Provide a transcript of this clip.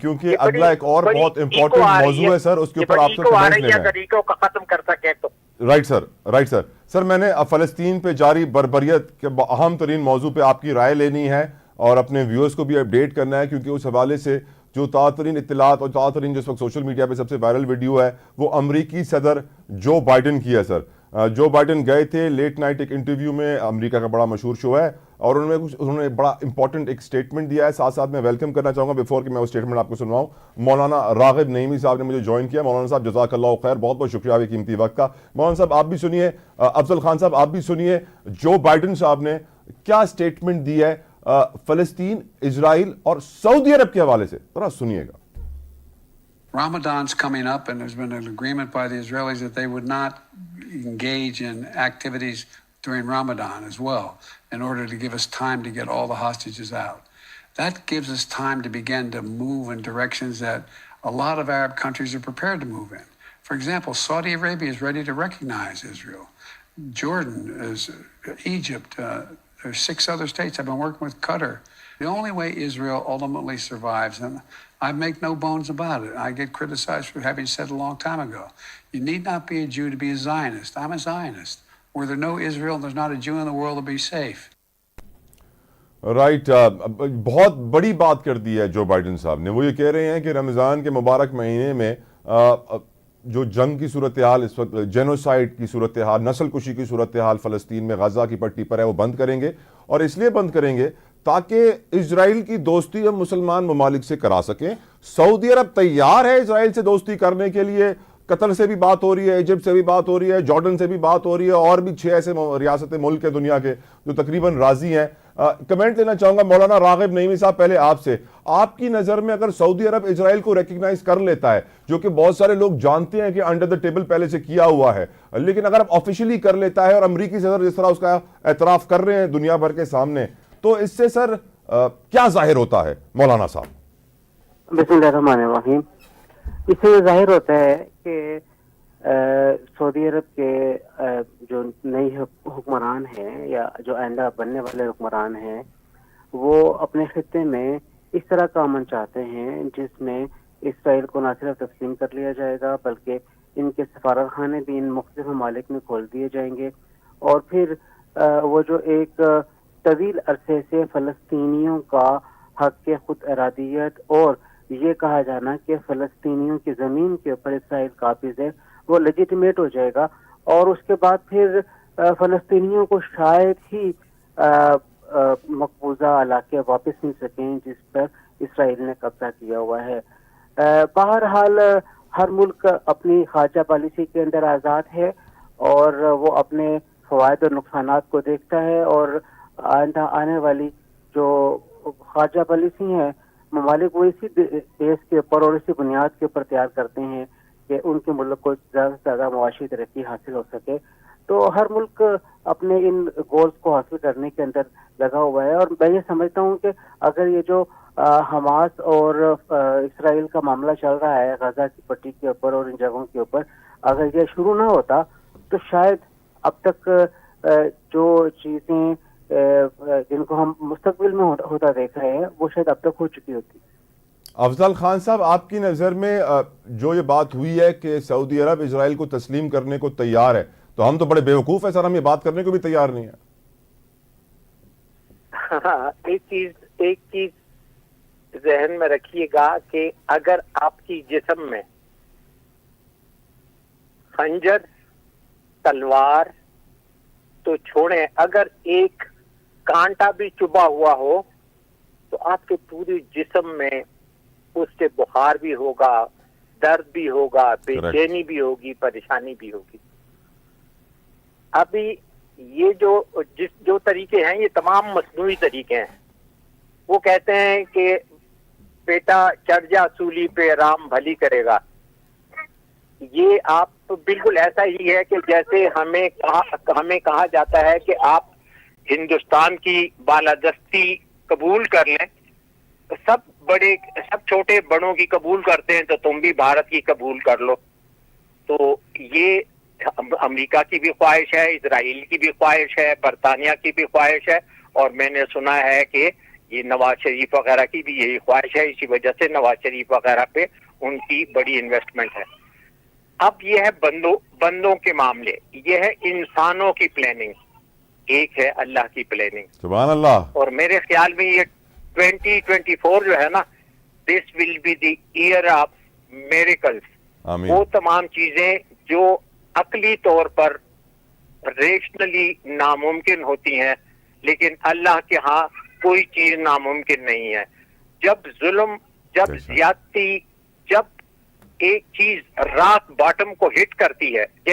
کیونکہ اگلا ایک اور بہت امپورٹنٹ موضوع ہے سر، اس کے اوپر آپ سے کمنٹ لینا ہے. طریقوں کو ختم کر سکے تو رائٹ سر. سر میں نے فلسطین پہ جاری بربریت کے اہم ترین موضوع پہ آپ کی رائے لینی ہے اور اپنے ویورز کو بھی اپڈیٹ کرنا ہے، کیونکہ اس حوالے سے جو تازہ ترین اطلاعات اور تازہ ترین جس وقت سوشل میڈیا پہ سب سے وائرل ویڈیو ہے وہ امریکی صدر جو بائیڈن کی ہے. سر جو بائیڈن گئے تھے لیٹ نائٹ ایک انٹرویو میں، امریکہ کا بڑا مشہور شو ہے، اور انہوں نے بڑا امپورٹنٹ ایک سٹیٹمنٹ دیا ہے. ساتھ میں ویلکم کرنا چاہوں گا بیفور کہ میں وہ سٹیٹمنٹ آپ کو سنواؤں، مولانا راغب نعیمی صاحب نے مجھے جوائن کیا. مولانا صاحب جزاک اللہ خیر، بہت بہت شکریہ آپ کے قیمتی وقت کا. مولانا صاحب آپ بھی سنیے، افضل خان صاحب آپ بھی سنیے جو بائیڈن صاحب نے کیا سٹیٹمنٹ دی ہے فلسطین، اسرائیل اور سعودی عرب کے حوالے سے، ذرا سنیے گا. Ramadan's coming up, and there's been an agreement by the Israelis that they would not engage in activities during Ramadan as well, in order to give us time to get all the hostages out. That gives us time to begin to move in directions that a lot of Arab countries are prepared to move in. For example, Saudi Arabia is ready to recognize Israel. Jordan is, Egypt, there's 6 other states. I've been working with Qatar. The only way Israel ultimately survives, and I make no bones about it, I get criticized for having said a long time ago, you need not be a Jew to be a Zionist. I'm a Zionist. Were there no Israel, there's not a Jew in the world to be safe. Right. بہت بڑی بات کر دی ہے Joe Biden صاحب نے. وہ یہ کہہ رہے ہیں کہ رمضان کے مبارک مہینے میں جو جنگ کی صورتحال اس وقت، جینوسائیڈ کی صورتحال، نسل کشی کی صورتحال فلسطین میں غزہ کی پٹی پر ہے، وہ بند کریں گے. اور اس لیے بند کریں گے تاکہ اسرائیل کی دوستی ہم مسلمان ممالک سے کرا سکیں. سعودی عرب تیار ہے اسرائیل سے دوستی کرنے کے لیے. قطر سے بھی بات ہو رہی ہے، ایجپٹ سے بھی بات ہو رہی ہے، جارڈن سے بھی بات ہو رہی ہے، اور بھی 6 ایسے ریاستیں ملک ہیں دنیا کے جو تقریباً راضی ہیں. کمنٹ لینا چاہوں گا مولانا راغب نعیمی صاحب پہلے آپ سے. آپ کی نظر میں اگر سعودی عرب اسرائیل کو ریکگنائز کر لیتا ہے، جو کہ بہت سارے لوگ جانتے ہیں کہ انڈر دا ٹیبل پہلے سے کیا ہوا ہے، لیکن اگر اب آفیشلی کر لیتا ہے اور امریکی صدر جس طرح اس کا اعتراف کر رہے ہیں دنیا بھر کے سامنے، تو اس سے سر کیا ظاہر ہوتا ہے مولانا صاحب؟ بسم اللہ الرحمن الرحیم. اس سے یہ ظاہر ہوتا ہے کہ سعودی عرب کے جو نئی حکمران ہیں یا جو آئندہ بننے والے حکمران ہیں، وہ اپنے خطے میں اس طرح کا امن چاہتے ہیں جس میں اسرائیل کو نہ صرف تسلیم کر لیا جائے گا بلکہ ان کے سفارت خانے بھی ان مختلف ممالک میں کھول دیے جائیں گے. اور پھر وہ جو ایک طویل عرصے سے فلسطینیوں کا حق خود ارادیت اور یہ کہا جانا کہ فلسطینیوں کی زمین کے اوپر اسرائیل قابض ہے، وہ لیجیٹیمیٹ ہو جائے گا. اور اس کے بعد پھر فلسطینیوں کو شاید ہی مقبوضہ علاقے واپس مل سکیں جس پر اسرائیل نے قبضہ کیا ہوا ہے. بہرحال ہر ملک اپنی خارجہ پالیسی کے اندر آزاد ہے اور وہ اپنے فوائد اور نقصانات کو دیکھتا ہے، اور آئندہ آنے والی جو خارجہ پالیسی ہیں ممالک وہ اسی بیس کے اوپر اور اسی بنیاد کے اوپر تیار کرتے ہیں کہ ان کے ملک کو زیادہ سے زیادہ معاشی ترقی حاصل ہو سکے. تو ہر ملک اپنے ان گولز کو حاصل کرنے کے اندر لگا ہوا ہے. اور میں یہ سمجھتا ہوں کہ اگر یہ جو حماس اور اسرائیل کا معاملہ چل رہا ہے غزہ کی پٹی کے اوپر اور ان جگہوں کے اوپر، اگر یہ شروع نہ ہوتا تو شاید اب تک جو چیزیں جن کو ہم مستقبل میں ہوتا دیکھ رہے ہیں وہ شاید اب تک ہو چکی ہوتی. افضل خان صاحب آپ کی نظر میں جو یہ بات ہوئی ہے کہ سعودی عرب اسرائیل کو تسلیم کرنے کو تیار ہے، تو ہم تو بڑے بیوقوف ہیں سر، ہم یہ بات کرنے کو بھی تیار نہیں ہیں. ایک چیز ذہن میں رکھیے گا کہ اگر آپ کی جسم میں خنجر، تلوار تو چھوڑیں، اگر ایک کانٹا بھی چبھا ہوا ہو تو آپ کے پورے جسم میں اس سے بخار بھی ہوگا، درد بھی ہوگا، بے چینی بھی ہوگی، پریشانی بھی ہوگی. ابھی یہ جو طریقے ہیں یہ تمام مصنوعی طریقے ہیں. وہ کہتے ہیں کہ بیٹا چڑھ جا سولی پہ رام بھلی کرے گا. یہ آپ بالکل ایسا ہی ہے کہ جیسے ہمیں کہا جاتا ہے کہ آپ ہندوستان کی بالادستی قبول کر لیں، سب چھوٹے بڑوں کی قبول کرتے ہیں تو تم بھی بھارت کی قبول کر لو. تو یہ امریکہ کی بھی خواہش ہے، اسرائیل کی بھی خواہش ہے، برطانیہ کی بھی خواہش ہے، اور میں نے سنا ہے کہ یہ نواز شریف وغیرہ کی بھی یہی خواہش ہے, اسی وجہ سے نواز شریف وغیرہ پہ ان کی بڑی انویسٹمنٹ ہے. اب یہ ہے بندوں کے معاملے, یہ ہے انسانوں کی پلاننگ, ایک ہے اللہ کی پلاننگ. سبحان اللہ. اور میرے خیال میں یہ 2024 جو ہے نا, this will be the year of miracles. آمین. وہ تمام چیزیں جو عقلی طور پر ریشنلی ناممکن ہوتی ہیں, لیکن اللہ کے ہاں کوئی چیز ناممکن نہیں ہے. جب ظلم, جب زیادتی, جب ایک چیز راک باٹم کو ہٹ کرتی ہے, جیسے